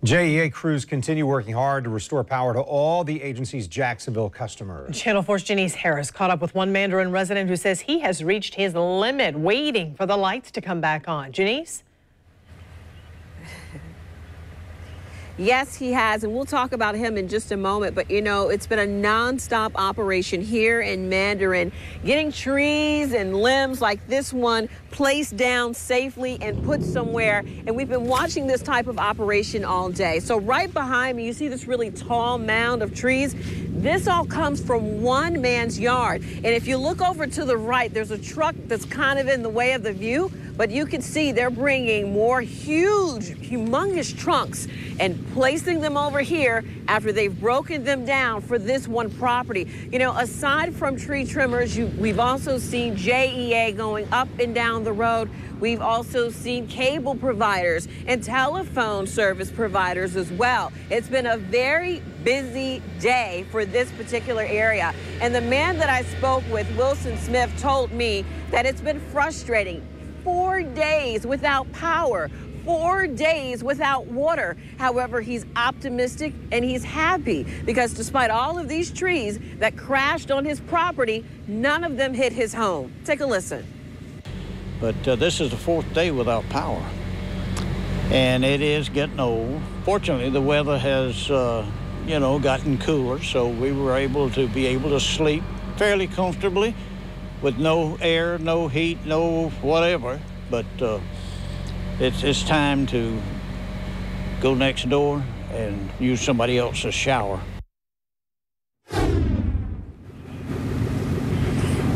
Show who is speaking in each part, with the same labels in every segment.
Speaker 1: JEA crews continue working hard to restore power to all the agency's Jacksonville customers.
Speaker 2: Channel 4's Jenese Harris caught up with one Mandarin resident who says he has reached his limit waiting for the lights to come back on. Jenese?
Speaker 3: Yes, he has, and we'll talk about him in just a moment. But, you know, it's been a nonstop operation here in Mandarin, getting trees and limbs like this one placed down safely and put somewhere. And we've been watching this type of operation all day. So right behind me, you see this really tall mound of trees. This all comes from one man's yard. And if you look over to the right, there's a truck that's kind of in the way of the view. But you can see they're bringing more humongous trunks and placing them over here after they've broken them down for this one property. You know, aside from tree trimmers, we've also seen JEA going up and down the road. We've also seen cable providers and telephone service providers as well. It's been a very busy day for this particular area. And the man that I spoke with, Wilson Smith, told me that it's been frustrating. 4 days without power, 4 days without water. However, he's optimistic and he's happy because despite all of these trees that crashed on his property, none of them hit his home. Take a listen.
Speaker 4: But this is the 4th day without power, and it is getting old. Fortunately, the weather has, you know, gotten cooler, so we were able to sleep fairly comfortably with no air, no heat, no whatever. But it's time to go next door and use somebody else's shower.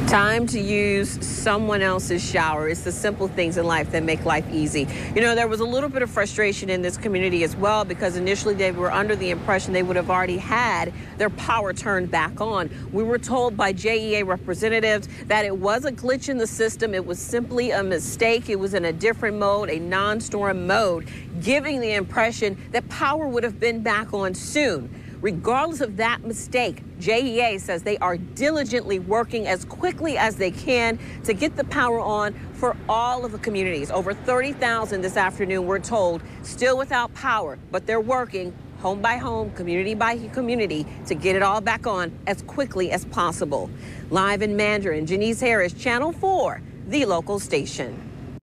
Speaker 3: Time to use someone else's shower. It's the simple things in life that make life easy. You know, there was a little bit of frustration in this community as well because initially they were under the impression they would have already had their power turned back on. We were told by JEA representatives that it was a glitch in the system. It was simply a mistake. It was in a different mode, a non-storm mode, giving the impression that power would have been back on soon. Regardless of that mistake, JEA says they are diligently working as quickly as they can to get the power on for all of the communities. Over 30,000 this afternoon, we're told, still without power, but they're working home by home, community by community to get it all back on as quickly as possible. Live in Mandarin, Jenese Harris, Channel 4, the local station.